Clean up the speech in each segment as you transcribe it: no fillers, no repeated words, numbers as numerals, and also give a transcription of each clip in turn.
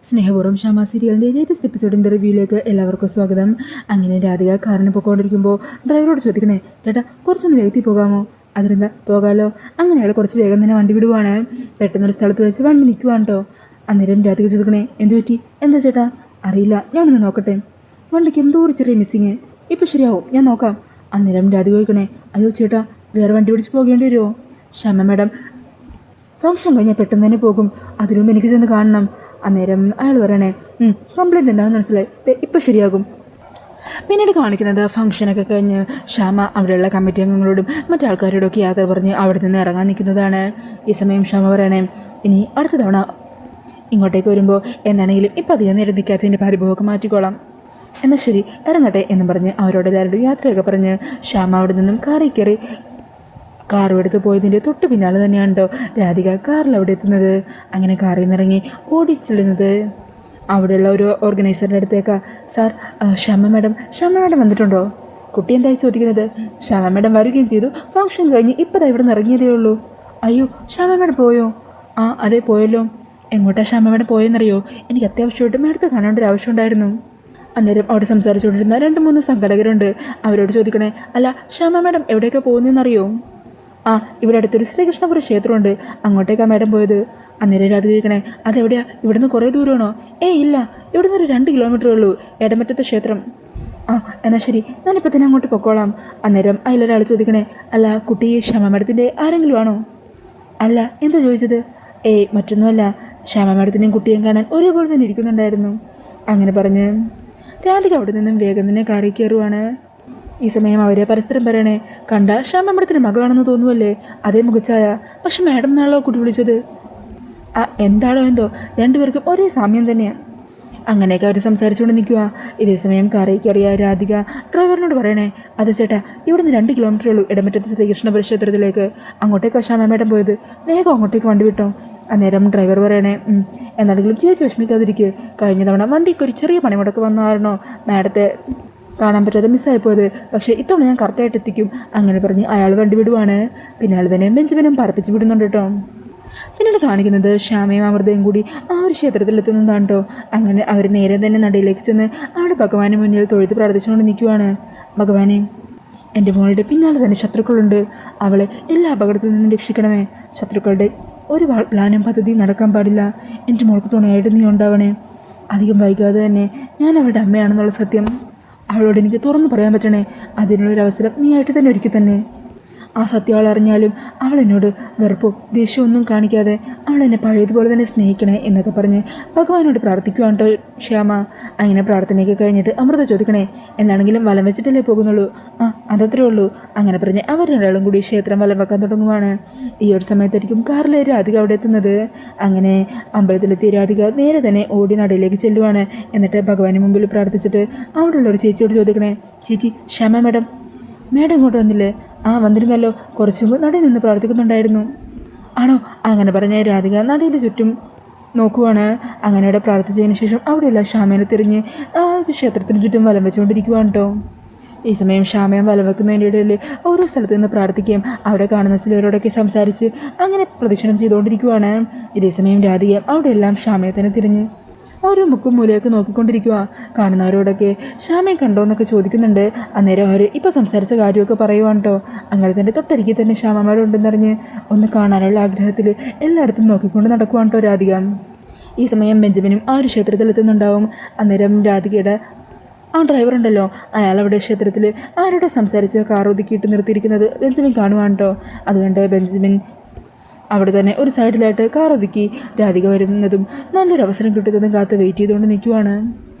സ്നേഹപൂർവ്വം ഷമ സീരിയലിൻ്റെ ലേറ്റസ്റ്റ് എപ്പിസോഡിൻ്റെ റിവ്യൂയിലേക്ക് എല്ലാവർക്കും സ്വാഗതം. അങ്ങനെ രാധിക കാറിന് പോയിക്കൊണ്ടിരിക്കുമ്പോൾ ഡ്രൈവറോട് ചോദിക്കണേ, ചേട്ടാ കുറച്ചൊന്ന് വേഗത്തിൽ പോകാമോ? അതിനെന്താ, പോകാമല്ലോ. അങ്ങനെ അയാൾ കുറച്ച് വേഗം തന്നെ വണ്ടി വിടുവാണ്. പെട്ടെന്നൊരു സ്ഥലത്ത് വെച്ച് വണ്ടി നിൽക്കുവാണ് കേട്ടോ. അന്നേരം രാധിക ചോദിക്കണേ, എന്തു പറ്റി? എന്താ ചേട്ടാ? അറിയില്ല, ഞാനൊന്ന് നോക്കട്ടെ. വണ്ടിക്ക് എന്തോ ഒരു ചെറിയ മിസ്സിങ്. ഇപ്പം ശരിയാവും, ഞാൻ നോക്കാം. അന്നേരം രാധിക ചോദിക്കണേ, അയ്യോ ചേട്ടാ, വേറെ വണ്ടി പിടിച്ച് പോകേണ്ടി വരുമോ? ഷമ മാഡം ഫംഗ്ഷൻ കഴിഞ്ഞാൽ പെട്ടെന്ന് തന്നെ പോകും, അതിനുമുമ്പ് എനിക്ക് ചെന്ന് കാണണം. അന്നേരം അയാൾ പറയണേ, കംപ്ലൈൻറ്റ് എന്താണെന്ന് മനസ്സിലായി, ഇപ്പം ശരിയാകും. പിന്നീട് കാണിക്കുന്നത് ഫംഗ്ഷനൊക്കെ കഴിഞ്ഞ് ശ്യാമ അവിടെയുള്ള കമ്മിറ്റി അംഗങ്ങളോടും മറ്റാൾക്കാരോടൊക്കെ യാത്ര പറഞ്ഞ് അവിടെ നിന്ന് ഇറങ്ങാൻ നിൽക്കുന്നതാണ്. ഈ സമയം ശ്യാമ പറയണേ, ഇനി അടുത്ത തവണ ഇങ്ങോട്ടേക്ക് വരുമ്പോൾ എന്താണെങ്കിലും ഇപ്പം അധികം നേരം നിൽക്കാത്തതിൻ്റെ പരിഭവമൊക്കെ മാറ്റിക്കോളാം. എന്നാൽ ശരി, ഇറങ്ങട്ടെ എന്നും പറഞ്ഞ് അവരോടെല്ലാവരോടും യാത്രയൊക്കെ പറഞ്ഞ് ശ്യാമ അവിടെ നിന്നും കാറിൽ കയറി. കാറും എടുത്ത് പോയതിൻ്റെ തൊട്ട് പിന്നാലെ തന്നെയാണ് കേട്ടോ രാധിക കാറിൽ അവിടെ എത്തുന്നത്. അങ്ങനെ കാറിൽ നിന്നിറങ്ങി ഓടിച്ചെല്ലുന്നത് അവിടെയുള്ള ഒരു ഓർഗനൈസറിൻ്റെ അടുത്തേക്കാ. സാർ, ഷമ മാഡം വന്നിട്ടുണ്ടോ? കുട്ടി എന്തായി ചോദിക്കുന്നത്. ഷമ മാഡം വരികയും ചെയ്തു, ഫംഗ്ഷൻ കഴിഞ്ഞ് ഇപ്പം ഇവിടെ നിന്ന് ഇറങ്ങിയതേ ഉള്ളൂ. അയ്യോ, ഷമ മാഡം പോയോ? ആ അതെ, പോയല്ലോ. എങ്ങോട്ടാ ഷമ മാഡം പോയെന്നറിയോ? എനിക്ക് അത്യാവശ്യമായിട്ട് മേഡത്തെ കാണേണ്ട ഒരു ആവശ്യം ഉണ്ടായിരുന്നു. അന്നേരം അവിടെ സംസാരിച്ചുകൊണ്ടിരുന്ന 2-3 സംഘടകരുണ്ട്. അവരോട് ചോദിക്കണേ, അല്ല ഷമ മാഡം എവിടെയൊക്കെ പോകുന്നതെന്നറിയോ? ആ, ഇവിടെ അടുത്തൊരു ശ്രീകൃഷ്ണപുരം ക്ഷേത്രമുണ്ട്, അങ്ങോട്ടേക്കാണ് മാഡം പോയത്. അന്നേരം രാധിക ചോദിക്കണേ, അതെവിടെയാ? ഇവിടുന്ന് കുറേ ദൂരമാണോ? ഇല്ല, ഇവിടുന്ന് ഒരു 2 കിലോമീറ്ററേ ഉള്ളൂ, എടമറ്റത്തെ ക്ഷേത്രം. ആ എന്നാൽ ശരി, ഞാനിപ്പോൾ തന്നെ അങ്ങോട്ട് പൊക്കോളാം. അന്നേരം അതിലൊരാൾ ചോദിക്കണേ, അല്ല കുട്ടി ശ്യാമ മാഡത്തിൻ്റെ ആരെങ്കിലും ആണോ? അല്ല, എന്താ ചോദിച്ചത്? മറ്റൊന്നുമല്ല, ശ്യാമ മാഡത്തിനെയും കുട്ടിയെയും കാണാൻ ഒരേപോലെ തന്നെ ഇരിക്കുന്നുണ്ടായിരുന്നു. അങ്ങനെ പറഞ്ഞ് രാധിക അവിടെ നിന്നും വേഗം തന്നെ കാറിൽ കയറുവാണ്. ഈ സമയം അവരെ പരസ്പരം പറയണേ, കണ്ട ശ്യാമ മാഡത്തിൻ്റെ മകളാണെന്ന് തോന്നുമല്ലേ? അതേ മുഖച്ചായ, പക്ഷെ മാഡം എന്നാണല്ലോ കുട്ടി വിളിച്ചത്. എന്താണോ എന്തോ, രണ്ടുപേർക്കും ഒരേ സാമ്യം തന്നെയാണ്. അങ്ങനെയൊക്കെ അവർ സംസാരിച്ചുകൊണ്ട് നിൽക്കുക. ഇതേസമയം കാറിൽ കയറിയ രാധിക ഡ്രൈവറിനോട് പറയണേ, അതെ ചേട്ടാ, ഇവിടുന്ന് 2 കിലോമീറ്ററേ ഉള്ളൂ ഇടമറ്റത്ത് ശ്രീകൃഷ്ണപുരം ക്ഷേത്രത്തിലേക്ക്, അങ്ങോട്ടേക്ക് ശ്യാമ മാഡം പോയത്, വേഗം അങ്ങോട്ടേക്ക് വണ്ടി വിട്ടോ. അന്നേരം ഡ്രൈവർ പറയണേ, എന്നാണെങ്കിലും ചേച്ചി വിഷമിക്കാതിരിക്കുക, കഴിഞ്ഞ തവണ വണ്ടിക്ക് ഒരു ചെറിയ പണിമുടക്ക് വന്നായിരുന്നോ മാഡത്തെ കാണാൻ പറ്റാതെ മിസ്സായിപ്പോയത്, പക്ഷേ ഇത്തവണ ഞാൻ കറക്റ്റായിട്ട് എത്തിക്കും. അങ്ങനെ പറഞ്ഞ് അയാൾ വണ്ടി വിടുവാണ്. പിന്നെ അയാൾ തന്നെ ബെഞ്ചമിനും പറപ്പിച്ച് വിടുന്നുണ്ട് കേട്ടോ. പിന്നീട് കാണിക്കുന്നത് ശ്യാമയും അമൃതയും കൂടി ആ ഒരു ക്ഷേത്രത്തിലെത്തുന്നതാണ് കേട്ടോ. അങ്ങനെ അവർ നേരെ തന്നെ നടയിലേക്ക് ചെന്ന് അവിടെ ഭഗവാന് മുന്നിൽ തൊഴുത്ത് പ്രാർത്ഥിച്ചുകൊണ്ട് നിൽക്കുവാണ്. ഭഗവാനെ, എൻ്റെ മോളുടെ പിന്നാലെ തന്നെ ശത്രുക്കളുണ്ട്, അവളെ എല്ലാ അപകടത്തിൽ നിന്നും രക്ഷിക്കണമേ. ശത്രുക്കളുടെ ഒരു പ്ലാനും പദ്ധതിയും നടക്കാൻ പാടില്ല. എൻ്റെ മോൾക്ക് തുണയായിട്ട് നീ ഉണ്ടാവണേ. അധികം വൈകാതെ തന്നെ ഞാൻ അവളുടെ അമ്മയാണെന്നുള്ള സത്യം അവളോട് എനിക്ക് തുറന്നു പറയാൻ പറ്റണേ. അതിനുള്ളൊരവസരം നീ ആയിട്ട് തന്നെ ഒരുക്കി തന്നെ. ആ സത്യം അവൾ അറിഞ്ഞാലും അവൾ എന്നോട് വെറുപ്പോ ദേഷ്യമൊന്നും കാണിക്കാതെ അവൾ എന്നെ പഴയതുപോലെ തന്നെ സ്നേഹിക്കണേ എന്നൊക്കെ പറഞ്ഞ് ഭഗവാനോട് പ്രാർത്ഥിക്കുവാണ് കേട്ടോ ശ്യാമ. അങ്ങനെ പ്രാർത്ഥനയൊക്കെ കഴിഞ്ഞിട്ട് അമൃത ചോദിക്കണേ, എന്താണെങ്കിലും വലം വെച്ചിട്ടല്ലേ പോകുന്നുള്ളൂ? അതത്രേ ഉള്ളൂ. അങ്ങനെ പറഞ്ഞ് അവർ രണ്ടാളും കൂടി ക്ഷേത്രം വലം വെക്കാൻ തുടങ്ങുവാണ്. ഈ ഒരു സമയത്തായിരിക്കും കാറിലെ രാധിക അവിടെ എത്തുന്നത്. അങ്ങനെ അമ്പലത്തിലെത്തിയ രാധിക നേരെ തന്നെ ഓടി നടയിലേക്ക് ചെല്ലുവാണ്. എന്നിട്ട് ഭഗവാന് മുമ്പിൽ പ്രാർത്ഥിച്ചിട്ട് അവിടെയുള്ള ഒരു ചേച്ചിയോട് ചോദിക്കണേ, ചേച്ചി ശ്യാമ മാഡം ഇങ്ങോട്ട് വന്നില്ലേ? വന്നിരുന്നല്ലോ, കുറച്ചു മുമ്പ് നടയിൽ നിന്ന് പ്രാർത്ഥിക്കുന്നുണ്ടായിരുന്നു. ആണോ? അങ്ങനെ പറഞ്ഞ രാധിക നടയിൽ ചുറ്റും നോക്കുവാണ്. അങ്ങനെ അവിടെ പ്രാർത്ഥിച്ചതിന് ശേഷം അവിടെയുള്ള ശ്യാമേനെ തിരിഞ്ഞ് ക്ഷേത്രത്തിന് ചുറ്റും വലം വെച്ചുകൊണ്ടിരിക്കുവാണ് കേട്ടോ. ഈ സമയം ശ്യാമയും വലം വെക്കുന്നതിൻ്റെ ഇടയിൽ ഓരോ സ്ഥലത്ത് നിന്ന് പ്രാർത്ഥിക്കുകയും അവിടെ കാണുന്ന ചിലരോടൊക്കെ സംസാരിച്ച് അങ്ങനെ പ്രദക്ഷിണം ചെയ്തുകൊണ്ടിരിക്കുവാണ്. ഇതേസമയം രാധിക അവിടെ എല്ലാം ശ്യാമയെ തന്നെ തിരിഞ്ഞ് ഓരോ മുക്കും മൂലയൊക്കെ നോക്കിക്കൊണ്ടിരിക്കുക. കാണുന്നവരോടൊക്കെ ശ്യാമയെ കണ്ടോ എന്നൊക്കെ ചോദിക്കുന്നുണ്ട്. അന്നേരം അവർ ഇപ്പോൾ സംസാരിച്ച കാര്യമൊക്കെ പറയുവാണ് കേട്ടോ. അങ്ങനെ തന്നെ തൊട്ടരികിൽ തന്നെ ശ്യാമമാരുണ്ടെന്നറിഞ്ഞ് ഒന്ന് കാണാനുള്ള ആഗ്രഹത്തിൽ എല്ലായിടത്തും നോക്കിക്കൊണ്ട് നടക്കുവാണ് കേട്ടോ രാധിക. ഈ സമയം ബെഞ്ചമിനും ആ ഒരു ക്ഷേത്രത്തിലെത്തുന്നുണ്ടാവും. അന്നേരം രാധികയുടെ ഡ്രൈവർ ഉണ്ടല്ലോ, അയാൾ അവിടെ ക്ഷേത്രത്തിൽ ആരോടെ സംസാരിച്ച് കാർ ഒതുക്കിയിട്ട് നിർത്തിയിരിക്കുന്നത് ബെഞ്ചമിൻ കാണുവാണ് കേട്ടോ. അതുകൊണ്ട് ബെഞ്ചമിൻ അവിടെ തന്നെ ഒരു സൈഡിലായിട്ട് കാർ ഒതുക്കി രാധിക വരുന്നതും നല്ലൊരു അവസരം കിട്ടുന്നതും കാത്ത് വെയിറ്റ് ചെയ്തുകൊണ്ട് നിൽക്കുവാണ്.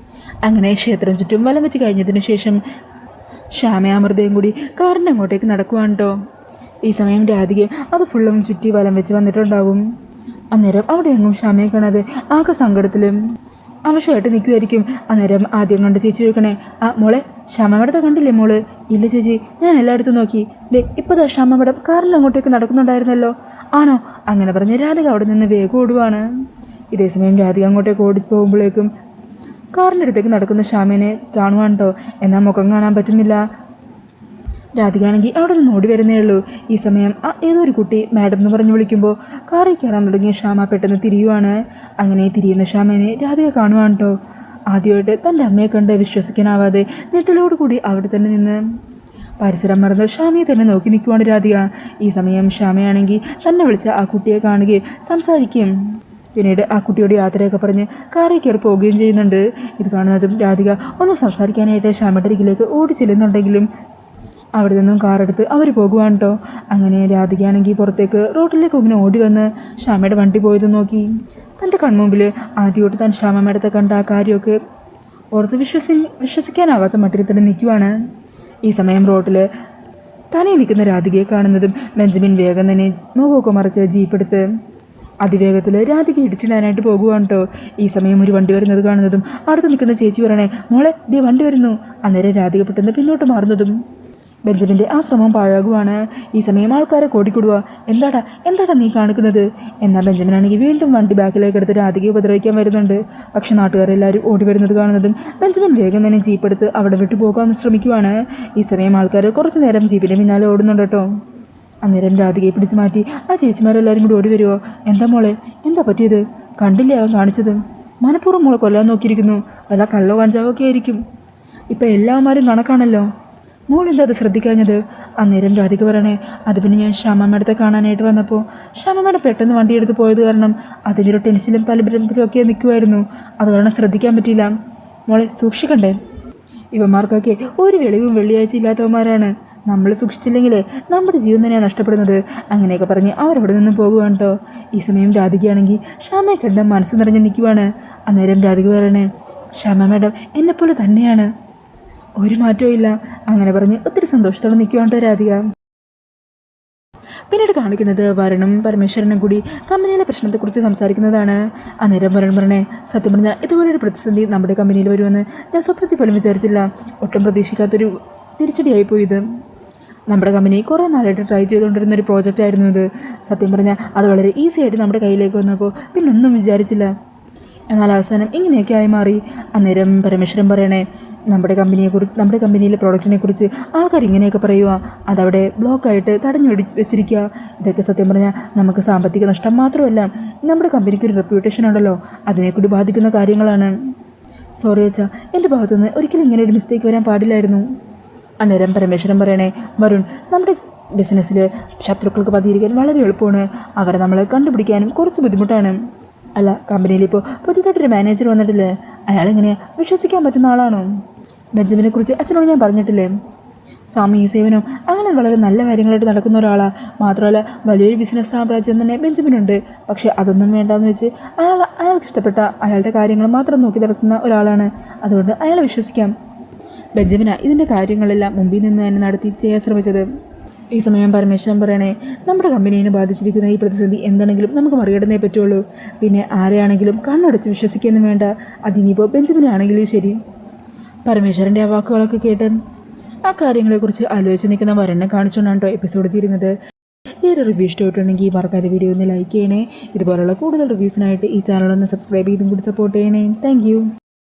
അങ്ങനെ ക്ഷേത്രം ചുറ്റും വലം വെച്ച് കഴിഞ്ഞതിന് ശേഷം ശ്യാമയും അമൃതയും കൂടി കാറിൻ്റെ അങ്ങോട്ടേക്ക് നടക്കുവാണ് കേട്ടോ. ഈ സമയം രാധിക അത് ഫുള്ളും ചുറ്റി വലം വെച്ച് വന്നിട്ടുണ്ടാകും. അന്നേരം അവിടെ എങ്ങും ശ്യാമയെ കാണാതെ ആകെ സങ്കടത്തിലും അവശമായിട്ട് നിൽക്കുമായിരിക്കും. അന്നേരം ആദ്യം കണ്ട് ചേച്ചി ചോദിക്കണേ, മോളെ ശ്യാമ മേഡത്തെ കണ്ടില്ലേ മോള്? ഇല്ല ചേച്ചി, ഞാൻ എല്ലായിടത്തും നോക്കി. ഇപ്പോൾ ശ്യാമ മേഡം കാറിൽ അങ്ങോട്ടേക്ക് നടക്കുന്നുണ്ടായിരുന്നല്ലോ. ആണോ? അങ്ങനെ പറഞ്ഞ് രാധിക അവിടെ നിന്ന് വേഗം ഓടുവാണ്. ഇതേസമയം രാധിക അങ്ങോട്ടേക്ക് ഓടി പോകുമ്പോഴേക്കും കാറിൻ്റെ അടുത്തേക്ക് നടക്കുന്ന ശ്യാമേനെ കാണുവാണ് കേട്ടോ. എന്നാൽ മുഖം കാണാൻ പറ്റുന്നില്ല. രാധികയാണെങ്കിൽ അവിടെ നിന്ന് ഓടി വരുന്നേ ഉള്ളൂ. ഈ സമയം ഏതോ ഒരു കുട്ടി മാഡം എന്ന് പറഞ്ഞ് വിളിക്കുമ്പോൾ കാറിൽ കയറാൻ തുടങ്ങിയ ശ്യാമ പെട്ടെന്ന് തിരിയുവാണ്. അങ്ങനെ തിരിയുന്ന ശ്യാമനെ രാധിക കാണുവാണ് കേട്ടോ. ആദ്യമായിട്ട് തൻ്റെ അമ്മയെ കണ്ട് വിശ്വസിക്കാനാവാതെ ഞെട്ടലോടുകൂടി അവിടെ തന്നെ നിന്ന് പരിസരം മറന്ന് ശ്യാമയെ തന്നെ നോക്കി നിൽക്കുവാണ് രാധിക. ഈ സമയം ശ്യാമയാണെങ്കിൽ തന്നെ വിളിച്ച ആ കുട്ടിയെ കാണുകയും സംസാരിക്കുകയും പിന്നീട് ആ കുട്ടിയോട് യാത്രയൊക്കെ പറഞ്ഞ് കാറിൽ കയറി പോവുകയും ചെയ്യുന്നുണ്ട്. ഇത് കാണുന്നതും രാധിക ഒന്ന് സംസാരിക്കാനായിട്ട് ശ്യാമയുടെ അരികിലേക്ക് ഓടി ചെല്ലുന്നുണ്ടെങ്കിലും അവിടെ നിന്നും കാറെടുത്ത് അവർ പോകുവാണ് കേട്ടോ. അങ്ങനെ രാധികയാണെങ്കിൽ പുറത്തേക്ക് റോഡിലേക്ക് ഇങ്ങനെ ഓടി വന്ന് ശ്യാമയുടെ വണ്ടി പോയത് നോക്കി തൻ്റെ കൺമുമ്പിൽ ആദ്യമായിട്ട് താൻ ശ്യാമമ്മയുടെ കണ്ട ആ കാര്യമൊക്കെ ഓർത്ത് വിശ്വസിക്കാനാവാത്ത മട്ടിൽ തന്നെ നിൽക്കുവാണ്. ഈ സമയം റോഡിൽ തനിയെ നിൽക്കുന്ന രാധികയെ കാണുന്നതും ബെഞ്ചമിൻ വേഗം തന്നെ മുഖമൊക്കെ മറിച്ച് ജീപ്പെടുത്ത് അതിവേഗത്തിൽ രാധിക ഇടിച്ചിടാനായിട്ട് പോകുവാണ് കേട്ടോ. ഈ സമയം ഒരു വണ്ടി വരുന്നത് കാണുന്നതും അടുത്ത് നിൽക്കുന്ന ചേച്ചി പറയണേ, മോളെ ദേ വണ്ടി വരുന്നു. അന്നേരം രാധിക പെട്ടെന്ന് പിന്നോട്ട് മാറുന്നതും ബെഞ്ചമിൻ്റെ ആ ശ്രമം പാഴാകുവാണ്. ഈ സമയം ആൾക്കാരെ കോടിക്കൊടുക, എന്താടാ നീ കാണിക്കുന്നത്? എന്നാൽ ബെഞ്ചമിനാണെങ്കിൽ വീണ്ടും വണ്ടി ബാക്കിലേക്ക് എടുത്ത് രാധികയെ ഉപദ്രവിക്കാൻ വരുന്നുണ്ട്. പക്ഷെ നാട്ടുകാരെല്ലാവരും ഓടി വരുന്നത് കാണുന്നതും ബെഞ്ചമിൻ വേഗം തന്നെ ജീപ്പെടുത്ത് അവിടെ വിട്ടു പോകാൻ ശ്രമിക്കുവാണ്. ഈ സമയം ആൾക്കാർ കുറച്ചു നേരം ജീപ്പിൻ്റെ പിന്നാലെ ഓടുന്നുണ്ട് കേട്ടോ. അന്നേരം രാധികയെ പിടിച്ചു മാറ്റി ആ ചേച്ചിമാരെല്ലാവരും കൂടി ഓടി വരുമോ. എന്താ മോളെ, എന്താ പറ്റിയത്? കണ്ടില്ലേ അവൻ കാണിച്ചത്? മനഃപൂർവ്വം മോളെ കൊല്ലാൻ നോക്കിയിരിക്കുന്നു. വല്ല കള്ളോ കഞ്ചാവോ ഒക്കെ ആയിരിക്കും. ഇപ്പം എല്ലാവന്മാരും കണക്കാണല്ലോ. മോളെന്താ അത് ശ്രദ്ധിക്കാഞ്ഞത്? അന്നേരം രാധിക പറയണേ, അത് പിന്നെ ഞാൻ ശ്യാമമ്മയുടെ കാണാനായിട്ട് വന്നപ്പോൾ ശ്യാമമ്മയുടെ പെട്ടെന്ന് വണ്ടി എടുത്ത് പോയത് കാരണം അതിനൊരു ടെൻഷനിലും പലബരത്തിലും ഒക്കെ നിൽക്കുമായിരുന്നു. അത് കാരണം ശ്രദ്ധിക്കാൻ പറ്റിയില്ല. മോളെ സൂക്ഷിക്കണ്ടേ? ഇവന്മാർക്കൊക്കെ ഒരു വെളിവും വെള്ളിയാഴ്ച ഇല്ലാത്തവന്മാരാണ്. നമ്മൾ സൂക്ഷിച്ചില്ലെങ്കിലേ നമ്മുടെ ജീവൻ തന്നെയാണ് നഷ്ടപ്പെടുന്നത്. അങ്ങനെയൊക്കെ പറഞ്ഞ് അവരവിടെ നിന്ന് പോകുവാണ് കേട്ടോ. ഈ സമയം രാധികയാണെങ്കിൽ ശ്യാമയെ കണ്ട് മനസ്സ് നിറഞ്ഞ് നിൽക്കുവാണ്. അന്നേരം രാധിക പറയണേ, ശ്യാമ മാഡം എന്നെപ്പോലെ തന്നെയാണ്, ഒരു മാറ്റവും ഇല്ല. അങ്ങനെ പറഞ്ഞ് ഒത്തിരി സന്തോഷത്തോടെ നിൽക്കുവാണ് കേട്ടോ രാധിക. പിന്നീട് കാണിക്കുന്നത് വരുണും പരമേശ്വരനും കൂടി കമ്പനിയിലെ പ്രശ്നത്തെക്കുറിച്ച് സംസാരിക്കുന്നതാണ്. അന്നേരം വരുൺ പറഞ്ഞേ, സത്യം പറഞ്ഞാൽ ഇതുപോലൊരു പ്രതിസന്ധി നമ്മുടെ കമ്പനിയിൽ വരുമെന്ന് ഞാൻ സ്വപ്നത്തിൽ പോലും വിചാരിച്ചില്ല. ഒട്ടും പ്രതീക്ഷിക്കാത്തൊരു തിരിച്ചടിയായിപ്പോയി ഇത്. നമ്മുടെ കമ്പനി കുറേ നാളായിട്ട് ട്രൈ ചെയ്തുകൊണ്ടിരുന്ന ഒരു പ്രോജക്റ്റ് ആയിരുന്നു ഇത്. സത്യം പറഞ്ഞാൽ അത് വളരെ ഈസി ആയിട്ട് നമ്മുടെ കയ്യിലേക്ക് വന്നപ്പോൾ പിന്നെ ഒന്നും വിചാരിച്ചില്ല. എന്നാൽ അവസാനം ഇങ്ങനെയൊക്കെ ആയി മാറി. അന്നേരം പരമേശ്വരൻ പറയണേ, നമ്മുടെ കമ്പനിയിലെ പ്രോഡക്റ്റിനെ കുറിച്ച് ആൾക്കാർ ഇങ്ങനെയൊക്കെ പറയുക, അതവിടെ ബ്ലോക്കായിട്ട് തടഞ്ഞു വെച്ചിരിക്കുക. ഇതൊക്കെ സത്യം പറഞ്ഞാൽ നമുക്ക് സാമ്പത്തിക നഷ്ടം മാത്രമല്ല, നമ്മുടെ കമ്പനിക്ക് ഒരു റെപ്യൂട്ടേഷൻ ഉണ്ടല്ലോ, അതിനെക്കൂടി ബാധിക്കുന്ന കാര്യങ്ങളാണ്. സോറി അച്ഛാ, എൻ്റെ ഭാഗത്തുനിന്ന് ഒരിക്കലും ഇങ്ങനെ ഒരു മിസ്റ്റേക്ക് വരാൻ പാടില്ലായിരുന്നു. അന്നേരം പരമേശ്വരൻ പറയണേ, വരുൺ, നമ്മുടെ ബിസിനസ്സിൽ ശത്രുക്കൾക്ക് പതിയിരിക്കാൻ വളരെ എളുപ്പമാണ്. അവരെ നമ്മൾ കണ്ടുപിടിക്കാനും കുറച്ച് ബുദ്ധിമുട്ടാണ്. അല്ല, കമ്പനിയിലിപ്പോൾ പുതിയതായിട്ടൊരു മാനേജർ വന്നിട്ടില്ലേ, അയാളെങ്ങനെയാണ് വിശ്വസിക്കാൻ പറ്റുന്ന ആളാണോ? ബെഞ്ചമിനെ കുറിച്ച് അച്ഛനോട് ഞാൻ പറഞ്ഞിട്ടില്ലേ, സാമൂഹ്യ സേവനം അങ്ങനെ വളരെ നല്ല കാര്യങ്ങളായിട്ട് നടക്കുന്ന ഒരാളാണ്. മാത്രമല്ല വലിയൊരു ബിസിനസ് സാമ്രാജ്യം തന്നെ ബെഞ്ചമിനുണ്ട്. പക്ഷേ അതൊന്നും വേണ്ടാന്ന് വെച്ച് അയാൾക്ക് ഇഷ്ടപ്പെട്ട അയാളുടെ കാര്യങ്ങൾ മാത്രം നോക്കി നടത്തുന്ന ഒരാളാണ്. അതുകൊണ്ട് അയാളെ വിശ്വസിക്കാം. ബെഞ്ചമിന ഇതിൻ്റെ കാര്യങ്ങളെല്ലാം മുമ്പിൽ നിന്ന് തന്നെ നടത്തി ചെയ്യാൻ ശ്രമിച്ചത്. ഈ സമയം പരമേശ്വരൻ പറയണേ, നമ്മുടെ കമ്പനീനെ ബാധിച്ചിരിക്കുന്ന ഈ പ്രതിസന്ധി എന്താണെങ്കിലും നമുക്ക് മറികടന്നേ പറ്റുള്ളൂ. പിന്നെ ആരെയാണെങ്കിലും കണ്ണടച്ച് വിശ്വസിക്കുകയൊന്നും വേണ്ട. അതിനിപ്പോൾ ബെഞ്ചമിനാണെങ്കിലും ശരി. പരമേശ്വരൻ്റെ ആ വാക്കുകളൊക്കെ കേട്ട് ആ കാര്യങ്ങളെക്കുറിച്ച് ആലോചിച്ച് നിൽക്കുന്ന വരനെ കാണിച്ചുകൊണ്ടാണ് കേട്ടോ എപ്പിസോഡ് തീരുന്നത്. ഈ ഒരു റിവ്യൂ ഇഷ്ടമായിട്ടുണ്ടെങ്കിൽ മറക്കാതെ വീഡിയോ ഒന്ന് ലൈക്ക് ചെയ്യണേ. ഇതുപോലുള്ള കൂടുതൽ റിവ്യൂസിനായിട്ട് ഈ ചാനലൊന്ന് സബ്സ്ക്രൈബ് ചെയ്തും കൂടി സപ്പോർട്ട് ചെയ്യണേ. താങ്ക്